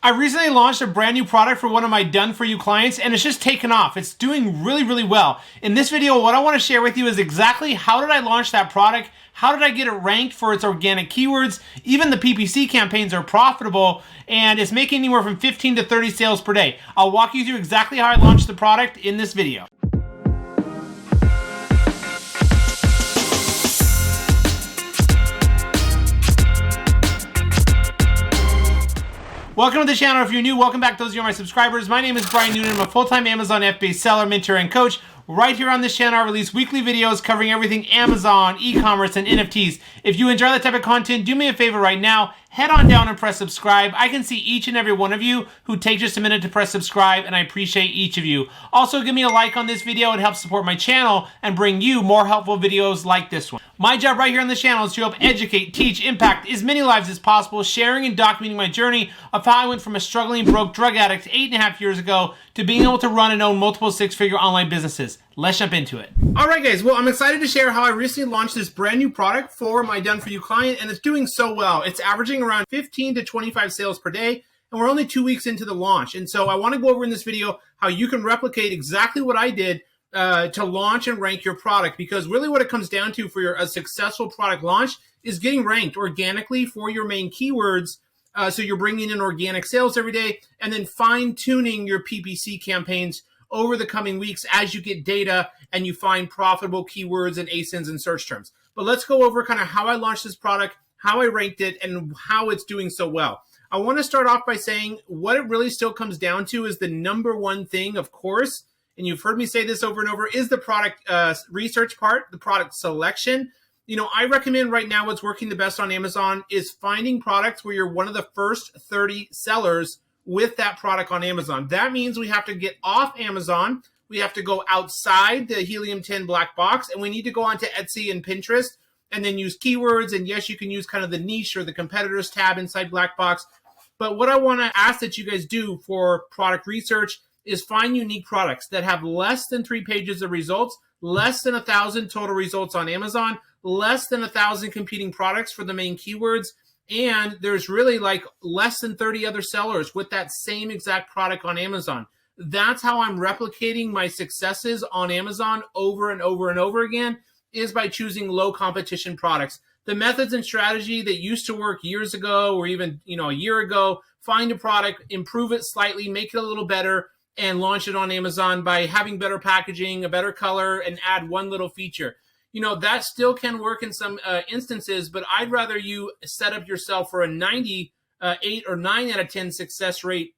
I recently launched a brand new product for one of my done-for-you clients, and it's just taken off. It's doing really, really well. In this video, what I want to share with you is exactly how did I launch that product, how did I get it ranked for its organic keywords, even the PPC campaigns are profitable, and it's making anywhere from 15 to 30 sales per day. I'll walk you through exactly how I launched the product in this video. Welcome to the channel. If you're new, welcome back. Those of you are my subscribers. My name is Brian Noonan. I'm a full-time Amazon FBA seller, mentor, and coach. Right here on this channel, I release weekly videos covering everything Amazon, e-commerce, and NFTs. If you enjoy that type of content, do me a favor right now. Head on down and press subscribe. I can see each and every one of you who take just a minute to press subscribe, and I appreciate each of you. Also, give me a like on this video. It helps support my channel and bring you more helpful videos like this one. My job right here on this channel is to help educate, teach, impact as many lives as possible, sharing and documenting my journey of how I went from a struggling broke drug addict 8.5 years ago to being able to run and own multiple six-figure online businesses. Let's jump into it. All right, guys. Well, I'm excited to share how I recently launched this brand new product for my done-for-you client, and it's doing so well. It's averaging around 15 to 25 sales per day, and we're only 2 weeks into the launch. And so I want to go over in this video how you can replicate exactly what I did to launch and rank your product, because really what it comes down to for a successful product launch is getting ranked organically for your main keywords. So you're bringing in organic sales every day and then fine-tuning your PPC campaigns over the coming weeks as you get data and you find profitable keywords and ASINs and search terms. But let's go over kind of how I launched this product, how I ranked it, and how it's doing so well. I want to start off by saying what it really still comes down to is the number one thing, of course, and you've heard me say this over and over, is the product research part, the product selection. You know, I recommend right now what's working the best on Amazon is finding products where you're one of the first 30 sellers with that product on Amazon. That means we have to get off Amazon. We have to go outside the Helium 10 black box, and we need to go onto Etsy and Pinterest and then use keywords. And yes, you can use kind of the niche or the competitors tab inside black box. But what I want to ask that you guys do for product research is find unique products that have less than 3 pages of results, less than 1,000 total results on Amazon, less than 1,000 competing products for the main keywords, and there's really like less than 30 other sellers with that same exact product on Amazon. That's how I'm replicating my successes on Amazon over and over and over again, is by choosing low competition products. The methods and strategy that used to work years ago or even a year ago, find a product, improve it slightly, make it a little better, and launch it on Amazon by having better packaging, a better color, and add one little feature. You know, that still can work in some instances, but I'd rather you set up yourself for a 98 or 9 out of 10 success rate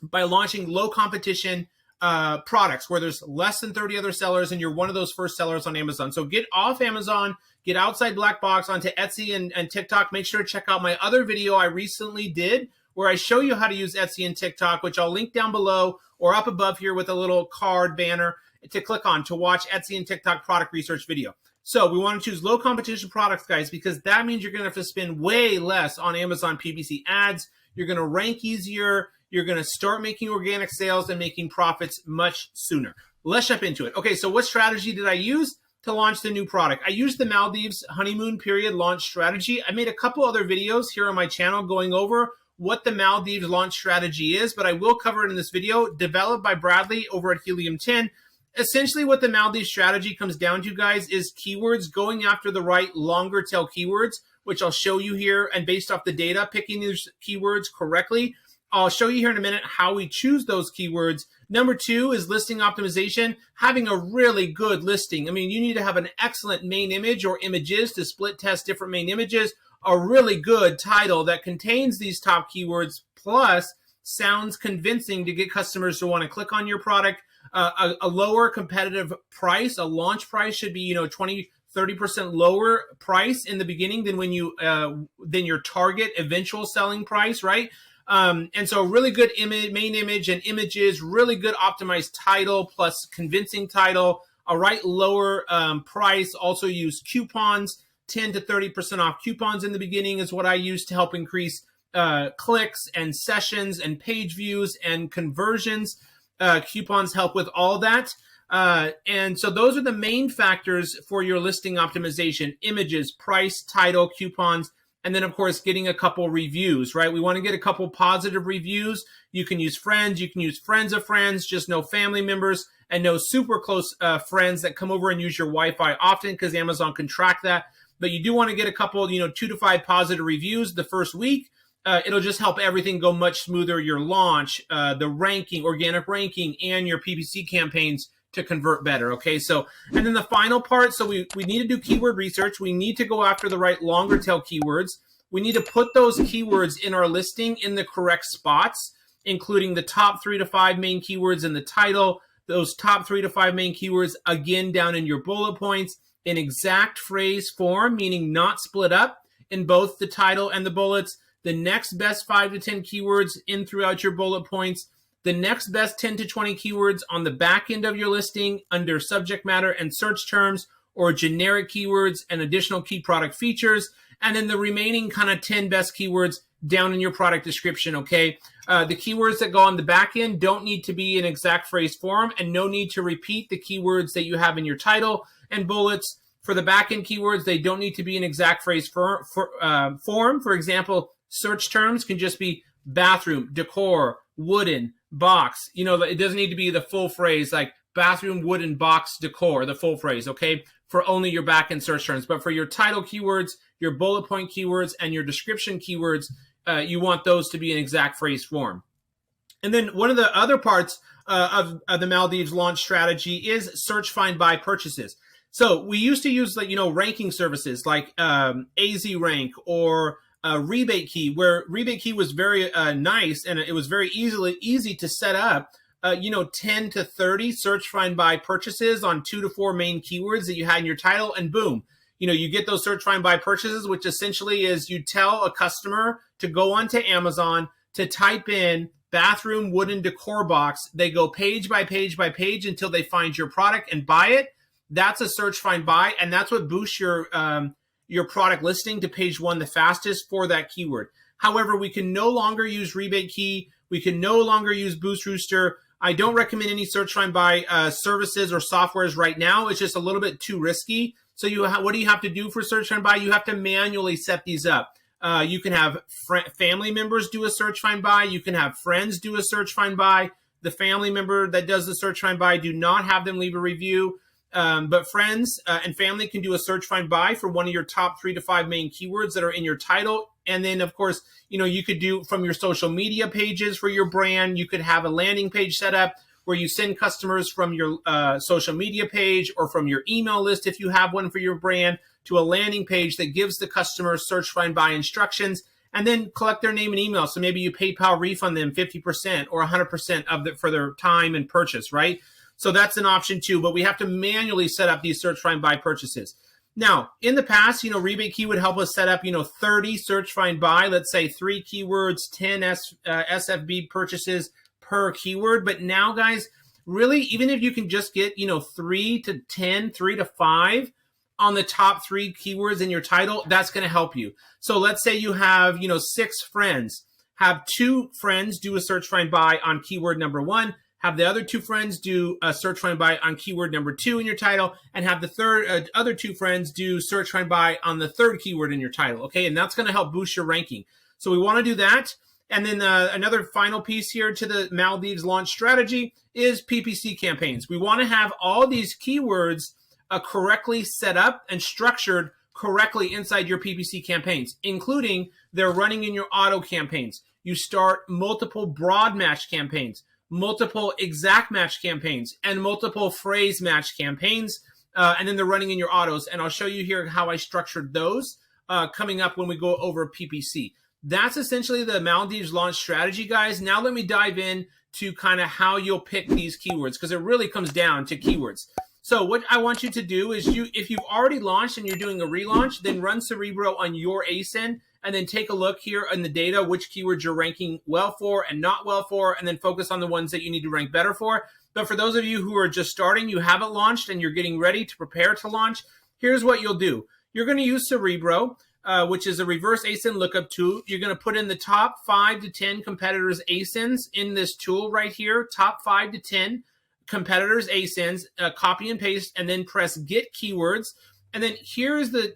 by launching low competition products where there's less than 30 other sellers and you're one of those first sellers on Amazon. So get off Amazon, get outside black box onto Etsy and TikTok. Make sure to check out my other video I recently did where I show you how to use Etsy and TikTok, which I'll link down below or up above here with a little card banner to click on to watch Etsy and TikTok product research video. So we want to choose low competition products, guys, because that means you're going to have to spend way less on Amazon PPC ads. You're going to rank easier. You're going to start making organic sales and making profits much sooner. Let's jump into it. Okay, so what strategy did I use to launch the new product? I used the Maldives honeymoon period launch strategy. I made a couple other videos here on my channel going over what the Maldives launch strategy is, but I will cover it in this video, developed by Bradley over at Helium 10. Essentially what the Maldives strategy comes down to, guys, is keywords, going after the right longer tail keywords, which I'll show you here, and based off the data, picking these keywords correctly. I'll show you here in a minute how we choose those keywords. Number 2 is listing optimization, having a really good listing. I mean, you need to have an excellent main image or images to split test different main images, a really good title that contains these top keywords, plus sounds convincing to get customers to want to click on your product. A lower competitive price, a launch price should be 20-30% lower price in the beginning than when you than your target eventual selling price, right? And so really good main image and images, really good optimized title plus convincing title, a right lower price. Also use coupons, 10 to 30% off coupons in the beginning is what I use to help increase clicks and sessions and page views and conversions. Coupons help with all that. And so those are the main factors for your listing optimization: images, price, title, coupons. And then, of course, getting a couple reviews, right? We want to get a couple positive reviews. You can use friends. You can use friends of friends, just no family members and no super close friends that come over and use your Wi-Fi often, because Amazon can track that. But you do want to get a couple, 2 to 5 positive reviews the first week. It'll just help everything go much smoother. Your launch, the ranking, organic ranking, and your PPC campaigns to convert better. Okay, so, and then the final part, so we need to do keyword research. We need to go after the right longer tail keywords. We need to put those keywords in our listing in the correct spots, including the top 3 to 5 main keywords in the title, those top 3 to 5 main keywords again down in your bullet points in exact phrase form, meaning not split up in both the title and the bullets, the next best 5 to 10 keywords in throughout your bullet points, the next best 10 to 20 keywords on the back end of your listing under subject matter and search terms or generic keywords and additional key product features, and then the remaining kind of 10 best keywords down in your product description, okay? The keywords that go on the back end don't need to be in exact phrase form, and no need to repeat the keywords that you have in your title and bullets. For the back end keywords, they don't need to be in exact phrase form. For example, search terms can just be bathroom, decor, wooden, box. It doesn't need to be the full phrase like bathroom, wooden, box, decor, the full phrase, okay? For only your back end search terms. But for your title keywords, your bullet point keywords, and your description keywords, you want those to be in exact phrase form. And then one of the other parts of the Maldives launch strategy is search, find, buy purchases. So we used to use ranking services like ASIN rank or Rebate Key, where Rebate Key was very nice, and it was very easy to set up 10 to 30 search, find, buy purchases on 2 to 4 main keywords that you had in your title, and boom, you get those search, find, buy purchases, which essentially is you tell a customer to go onto Amazon to type in bathroom wooden decor box. They go page by page by page until they find your product and buy it. That's a search, find, buy, and that's what boosts your product listing to page 1 the fastest for that keyword. However, we can no longer use Rebate Key. We can no longer use Boost Rooster. I don't recommend any search, find, buy services or softwares right now. It's just a little bit too risky. So what do you have to do for search, find, buy? You have to manually set these up. You can have family members do a search, find, buy. You can have friends do a search, find, buy. The family member that does the search, find, buy, do not have them leave a review. But friends and family can do a search, find, buy for one of your top 3 to 5 main keywords that are in your title. And then, of course, you could do from your social media pages for your brand. You could have a landing page set up where you send customers from your social media page or from your email list, if you have one for your brand, to a landing page that gives the customer search, find, buy instructions, and then collect their name and email. So maybe you PayPal refund them 50% or 100% for their time and purchase, right? So that's an option too, but we have to manually set up these search, find, buy purchases. Now, in the past, Rebate Key would help us set up, 30 search, find, buy, let's say 3 keywords, 10 SFB purchases per keyword. But now, guys, really, even if you can just get, 3 to 10, 3 to 5 on the top 3 keywords in your title, that's going to help you. So let's say you have, 6 friends. Have 2 friends do a search, find, buy on keyword number 1. Have the other 2 friends do a search, find, buy on keyword number 2 in your title, and have the other 2 friends do search, find, buy on the 3rd keyword in your title, okay? And that's going to help boost your ranking. So we want to do that. And then another final piece here to the Maldives launch strategy is PPC campaigns. We want to have all these keywords correctly set up and structured correctly inside your PPC campaigns, including they're running in your auto campaigns. You start multiple broad match campaigns, multiple exact match campaigns, and multiple phrase match campaigns, and then they're running in your autos. And I'll show you here how I structured those coming up when we go over PPC. That's essentially the Maldives launch strategy, guys. Now let me dive in to kind of how you'll pick these keywords, because it really comes down to keywords. So what I want you to do is if you've already launched and you're doing a relaunch, then run Cerebro on your ASIN, and then take a look here in the data, which keywords you're ranking well for and not well for, and then focus on the ones that you need to rank better for. But for those of you who are just starting, you haven't launched, and you're getting ready to prepare to launch, here's what you'll do. You're going to use Cerebro, which is a reverse ASIN lookup tool. You're going to put in the top 5 to 10 competitors' ASINs in this tool right here, top 5 to 10 competitors' ASINs, copy and paste, and then press Get Keywords. And then here's the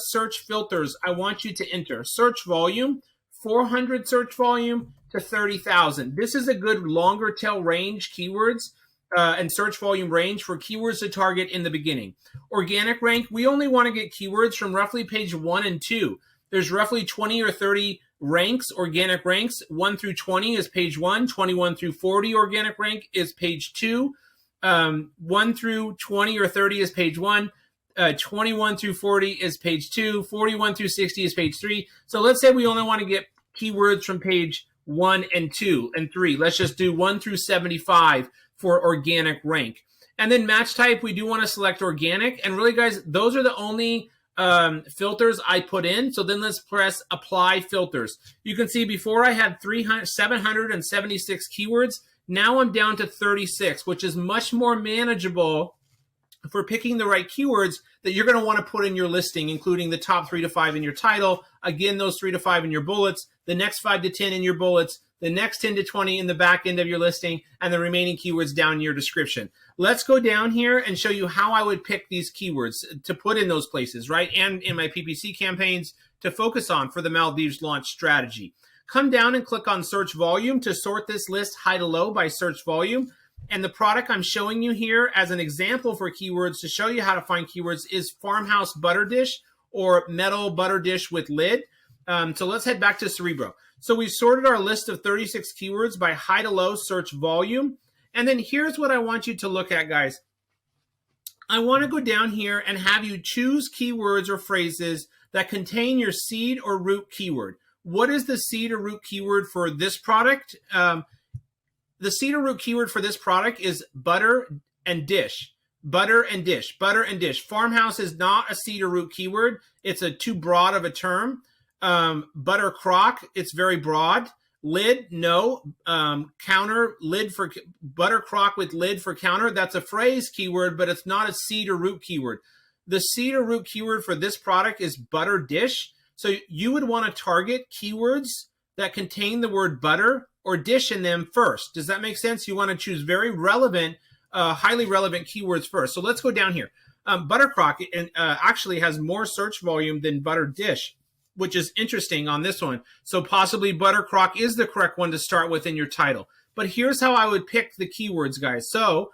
search filters I want you to enter. Search volume, 400 search volume to 30,000. This is a good longer tail range keywords and search volume range for keywords to target in the beginning. Organic rank, we only want to get keywords from roughly page 1 and 2. There's roughly 20 or 30 ranks, organic ranks. 1 through 20 is page 1. 21 through 40 organic rank is page 2. 1 through 20 or 30 is page 1. 21 through 40 is page 2. 41 through 60 is page 3. So let's say we only want to get keywords from page 1 and 2 and 3. Let's just do 1 through 75 for organic rank. And then match type, we do want to select organic. And really, guys, those are the only filters I put in. So then let's press apply filters. You can see before I had 776 keywords. Now I'm down to 36, which is much more manageable for picking the right keywords that you're going to want to put in your listing, including the top 3 to 5 in your title. Again, those 3 to 5 in your bullets, the next 5 to 10 in your bullets, the next 10 to 20 in the back end of your listing, and the remaining keywords down in your description. Let's go down here and show you how I would pick these keywords to put in those places, right? And in my PPC campaigns to focus on for the Maldives launch strategy. Come down and click on search volume to sort this list high to low by search volume. And the product I'm showing you here as an example for keywords to show you how to find keywords is farmhouse butter dish or metal butter dish with lid. So let's head back to Cerebro. So we've sorted our list of 36 keywords by high to low search volume. And then here's what I want you to look at, guys. I want to go down here and have you choose keywords or phrases that contain your seed or root keyword. What is the seed or root keyword for this product? The seed or root keyword for this product is butter and dish. Butter and dish. Butter and dish. Farmhouse is not a seed or root keyword. It's too broad of a term. Butter crock, it's very broad. Lid, no. Counter, lid for butter crock with lid for counter. That's a phrase keyword, but it's not a seed or root keyword. The seed or root keyword for this product is butter dish. So you would want to target keywords that contain the word butter or dish in them first. Does that make sense? You want to choose very relevant, highly relevant keywords first. So let's go down here. Butter crock actually has more search volume than butter dish, which is interesting on this one. So possibly butter crock is the correct one to start with in your title. But here's how I would pick the keywords, guys. So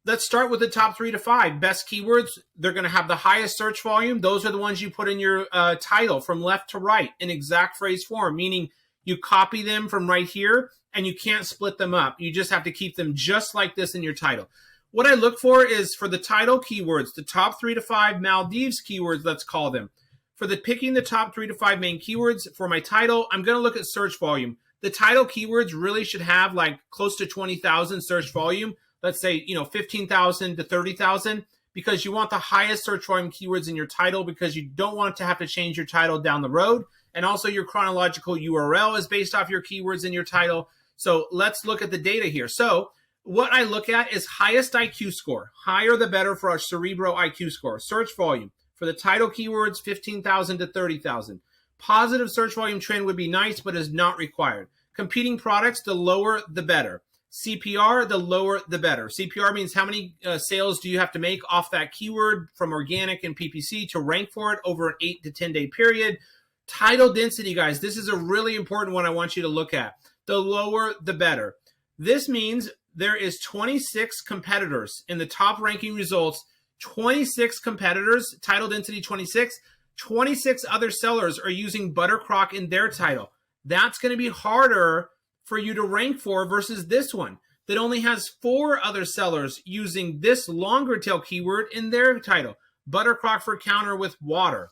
let's start with the top 3 to 5 best keywords. They're going to have the highest search volume. Those are the ones you put in your title from left to right in exact phrase form, meaning you copy them from right here and you can't split them up. You just have to keep them just like this in your title. What I look for is for the title keywords, the top 3 to 5 Maldives keywords, let's call them. For picking the top 3 to 5 main keywords for my title, I'm going to look at search volume. The title keywords really should have like close to 20,000 search volume. Let's say, 15,000 to 30,000, because you want the highest search volume keywords in your title because you don't want to have to change your title down the road. And also your chronological URL is based off your keywords in your title. So let's look at the data here. So what I look at is highest IQ score. Higher the better for our Cerebro IQ score. Search volume. For the title keywords, 15,000 to 30,000. Positive search volume trend would be nice, but is not required. Competing products, the lower, the better. CPR, the lower, the better. CPR means how many sales do you have to make off that keyword from organic and PPC to rank for it over an 8 to 10 day period. Title density, guys, this is a really important one I want you to look at. The lower, the better. This means there is 26 competitors in the top ranking results. 26 competitors, title density 26. 26 other sellers are using butter crock in their title. That's going to be harder for you to rank for versus this one that only has 4 other sellers using this longer tail keyword in their title. Butter crock for counter with water.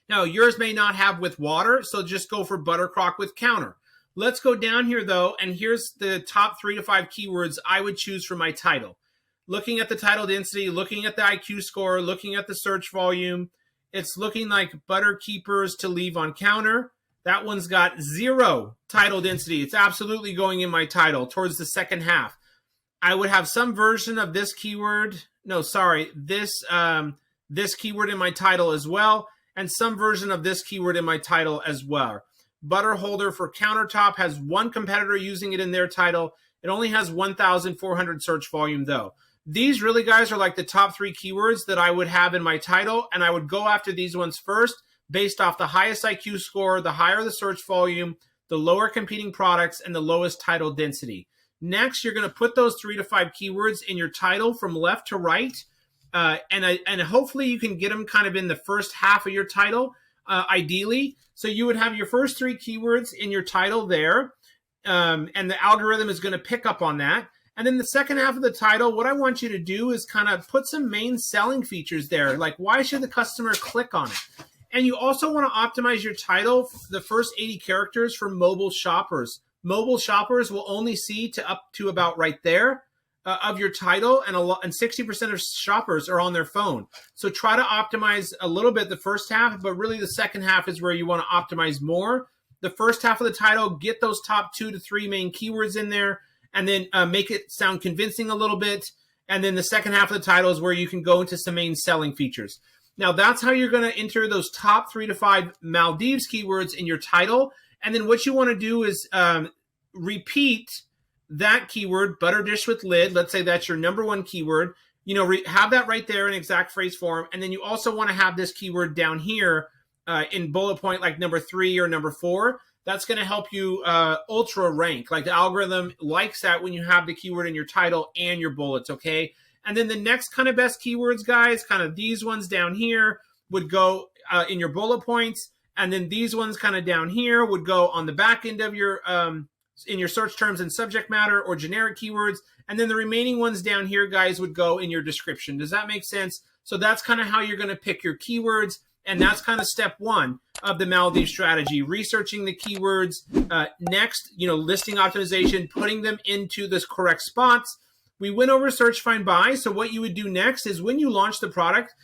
Now, yours may not have with water, so just go for butter crock with counter. Let's go down here, though, and here's the top 3 to 5 keywords I would choose for my title. Looking at the title density, looking at the IQ score, looking at the search volume, it's looking like butter keepers to leave on counter. That one's got 0 title density. It's absolutely going in my title towards the second half. I would have some version of this keyword. No, sorry, this keyword in my title as well, and some version of this keyword in my title as well. Butter holder for countertop has 1 competitor using it in their title. It only has 1,400 search volume though. These really, guys, are like the top 3 keywords that I would have in my title, and I would go after these ones first based off the highest IQ score, the higher the search volume, the lower competing products, and the lowest title density. Next, you're going to put those 3 to 5 keywords in your title from left to right, and hopefully you can get them kind of in the first half of your title, ideally. So you would have your first 3 keywords in your title there, and the algorithm is going to pick up on that. And then the second half of the title, what I want you to do is kind of put some main selling features there, like why should the customer click on it? And you also want to optimize your title, the first 80 characters, for mobile shoppers. Mobile shoppers will only see up to about right there of your title, and 60% of shoppers are on their phone. So try to optimize a little bit the first half, but really the second half is where you want to optimize more. The first half of the title, get those top 2 to 3 main keywords in there, and then make it sound convincing a little bit. And then the second half of the title is where you can go into some main selling features. Now, that's how you're going to enter those top 3 to 5 Maldives keywords in your title. And then what you want to do is repeat that keyword, butter dish with lid. Let's say that's your number 1 keyword. You know, have that right there in exact phrase form. And then you also want to have this keyword down here in bullet point, like number 3 or number 4. That's going to help you ultra rank. Like the algorithm likes that when you have the keyword in your title and your bullets, okay? And then the next kind of best keywords, guys, kind of these ones down here would go in your bullet points. And then these ones kind of down here would go on the back end of your, in your search terms and subject matter or generic keywords. And then the remaining ones down here, guys, would go in your description. Does that make sense? So that's kind of how you're going to pick your keywords. And that's kind of step 1 of the Maldives strategy, researching the keywords. Next, you know, listing optimization, putting them into the correct spots. We went over search, find, buy. So what you would do next is when you launch the product,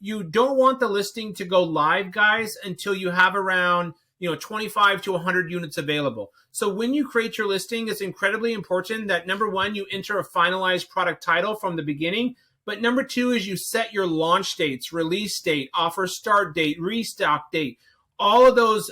you don't want the listing to go live, guys, until you have around 25 to 100 units available. So when you create your listing, it's incredibly important that number 1, you enter a finalized product title from the beginning. But number 2 is you set your launch dates, release date, offer start date, restock date. All of those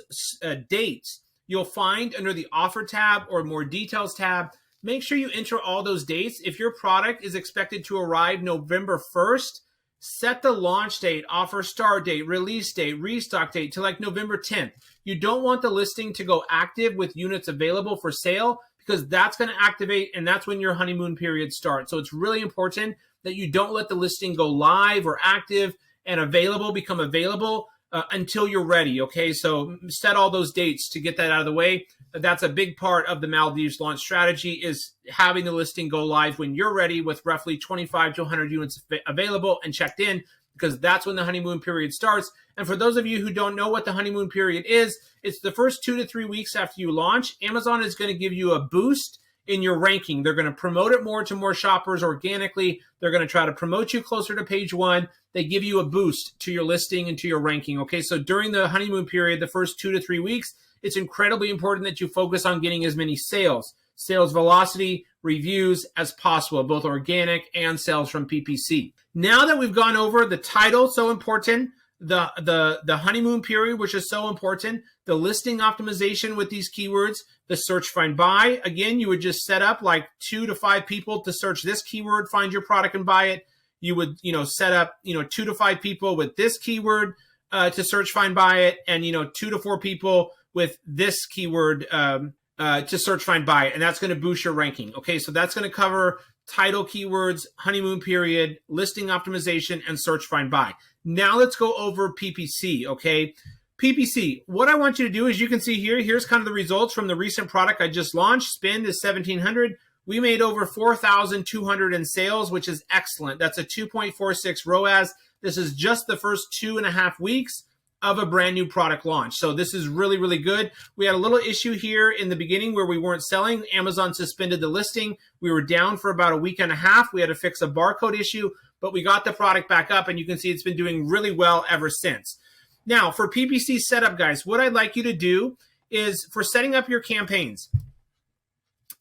dates you'll find under the offer tab or more details tab. Make sure you enter all those dates. If your product is expected to arrive November 1st, set the launch date, offer start date, release date, restock date to like November 10th. You don't want the listing to go active with units available for sale, because that's going to activate, and that's when your honeymoon period starts. So it's really important that you don't let the listing go live or active and available become available until you're ready, okay? So set all those dates to get that out of the way. That's a big part of the Maldives launch strategy, is having the listing go live when you're ready with roughly 25 to 100 units available and checked in, because that's when the honeymoon period starts. And for those of you who don't know what the honeymoon period is, it's the first 2 to 3 weeks after you launch. Amazon is going to give you a boost in your ranking. They're going to promote it more to more shoppers organically. They're going to try to promote you closer to page 1. They give you a boost to your listing and to your ranking. Okay, so during the honeymoon period, the first 2 to 3 weeks, it's incredibly important that you focus on getting as many sales velocity, reviews as possible, both organic and sales from PPC. Now that we've gone over the title, so important, the honeymoon period, which is so important, the listing optimization with these keywords, the search, find, buy. Again, you would just set up like 2 to 5 people to search this keyword, find your product and buy it. You would, set up, 2 to 5 people with this keyword to search, find, buy it, and 2 to 4 people with this keyword to search, find, buy it, and that's going to boost your ranking. Okay, so that's going to cover title keywords, honeymoon period, listing optimization, and search, find, buy. Now let's go over PPC, okay? PPC, what I want you to do is, you can see here, here's kind of the results from the recent product I just launched. Spend is $1,700. We made over $4,200 in sales, which is excellent. That's a 2.46 ROAS. This is just the first 2.5 weeks of a brand new product launch. So this is really, really good. We had a little issue here in the beginning where we weren't selling. Amazon suspended the listing. We were down for about a week and a half. We had to fix a barcode issue, but we got the product back up, and you can see it's been doing really well ever since. Now, for PPC setup, guys, what I'd like you to do is, for setting up your campaigns,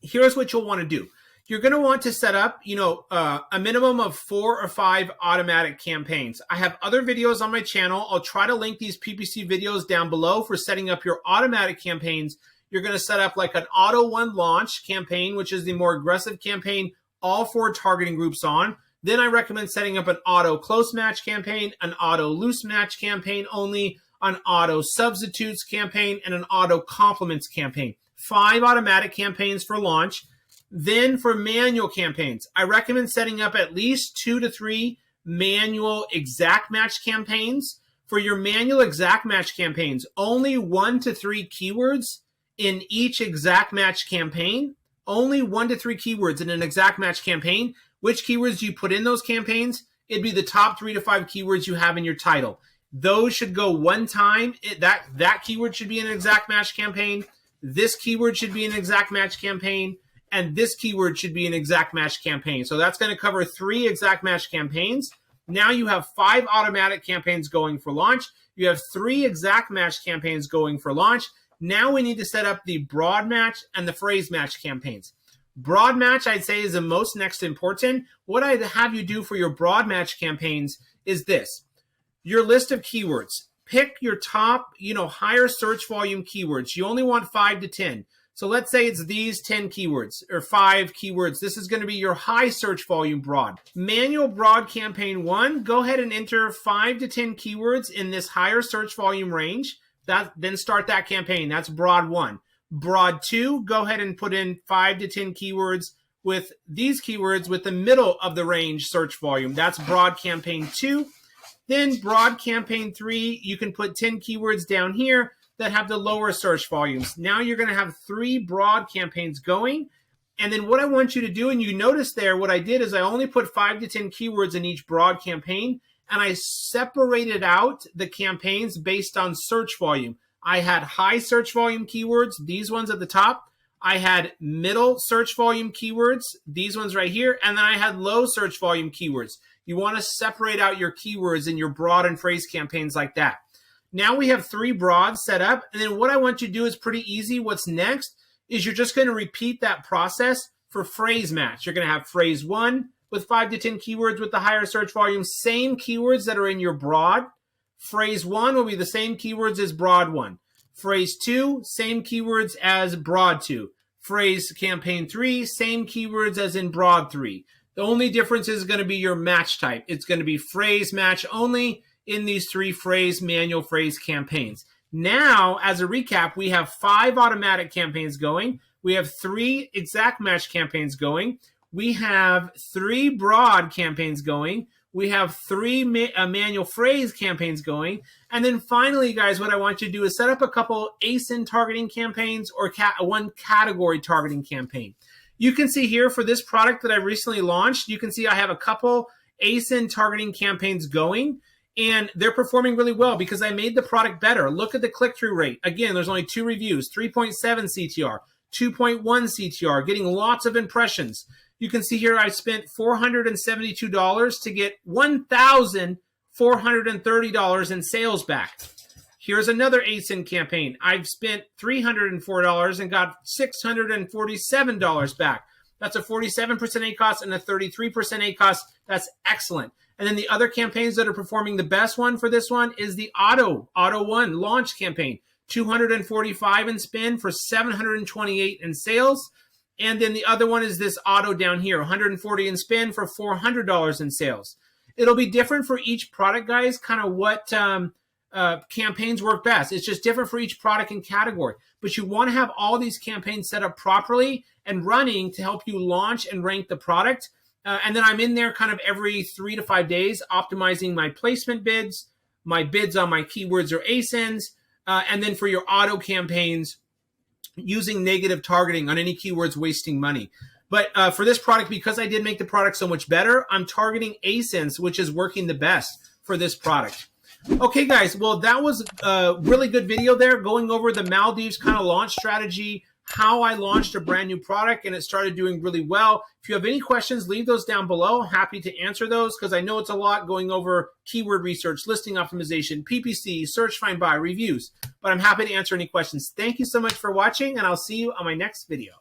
here's what you'll want to do. You're going to want to set up, a minimum of 4 or 5 automatic campaigns. I have other videos on my channel. I'll try to link these PPC videos down below for setting up your automatic campaigns. You're going to set up like an auto one launch campaign, which is the more aggressive campaign, all 4 targeting groups on. Then I recommend setting up an auto close match campaign, an auto loose match campaign only, an auto substitutes campaign, and an auto complements campaign. 5 automatic campaigns for launch. Then for manual campaigns, I recommend setting up at least 2 to 3 manual exact match campaigns. For your manual exact match campaigns, only 1 to 3 keywords in each exact match campaign. Only 1 to 3 keywords in an exact match campaign. Which keywords do you put in those campaigns? It'd be the top 3 to 5 keywords you have in your title. Those should go one time. That keyword should be in an exact match campaign. This keyword should be an exact match campaign. And this keyword should be an exact match campaign. So that's going to cover 3 exact match campaigns. Now you have 5 automatic campaigns going for launch. You have 3 exact match campaigns going for launch. Now we need to set up the broad match and the phrase match campaigns. Broad match, I'd say, is the most next important. What I'd have you do for your broad match campaigns is this. Your list of keywords. Pick your top, higher search volume keywords. You only want 5 to 10. So let's say it's these 10 keywords or 5 keywords. This is going to be your high search volume broad. Manual broad campaign 1, go ahead and enter 5 to 10 keywords in this higher search volume range. Then start that campaign. That's broad 1. Broad 2, go ahead and put in 5 to 10 keywords with these keywords with the middle of the range search volume. That's broad campaign 2. Then broad campaign 3, you can put 10 keywords down here that have the lower search volumes. Now you're going to have 3 broad campaigns going. And then what I want you to do, and you notice there, what I did is I only put 5 to 10 keywords in each broad campaign, and I separated out the campaigns based on search volume. I had high search volume keywords, these ones at the top. I had middle search volume keywords, these ones right here. And then I had low search volume keywords. You want to separate out your keywords in your broad and phrase campaigns like that. Now we have 3 broads set up. And then what I want you to do is pretty easy. What's next is you're just going to repeat that process for phrase match. You're going to have phrase 1 with 5 to 10 keywords with the higher search volume, same keywords that are in your broad. Phrase 1 will be the same keywords as broad 1. Phrase 2, same keywords as broad 2. Phrase campaign 3, same keywords as in broad 3. The only difference is going to be your match type. It's going to be phrase match only in these 3 phrase manual phrase campaigns. Now, as a recap, we have 5 automatic campaigns going. We have 3 exact match campaigns going. We have 3 broad campaigns going. We have 3 manual phrase campaigns going. And then finally, guys, what I want you to do is set up a couple ASIN targeting campaigns or one category targeting campaign. You can see here for this product that I recently launched, you can see I have a couple ASIN targeting campaigns going, and they're performing really well because I made the product better. Look at the click-through rate. Again, there's only 2 reviews, 3.7 CTR, 2.1 CTR, getting lots of impressions. You can see here I spent $472 to get $1,430 in sales back. Here's another ASIN campaign. I've spent $304 and got $647 back. That's a 47% ACoS and a 33% ACoS. That's excellent. And then the other campaigns that are performing the best one for this one is the Auto 1 launch campaign. $245 in spend for $728 in sales. And then the other one is this Auto down here, $140 in spend for $400 in sales. It'll be different for each product, guys, kind of what campaigns work best. It's just different for each product and category. But you want to have all these campaigns set up properly and running to help you launch and rank the product. And then I'm in there kind of every 3 to 5 days optimizing my placement bids, my bids on my keywords or ASINs, and then for your auto campaigns, using negative targeting on any keywords wasting money. But for this product, because I did make the product so much better, I'm targeting ASINs, which is working the best for this product. Okay, guys, well, that was a really good video there going over the Maldives kind of launch strategy, how I launched a brand new product, and it started doing really well. If you have any questions, leave those down below. Happy to answer those because I know it's a lot going over keyword research, listing optimization, PPC, search, find, buy, reviews. But I'm happy to answer any questions. Thank you so much for watching, and I'll see you on my next video.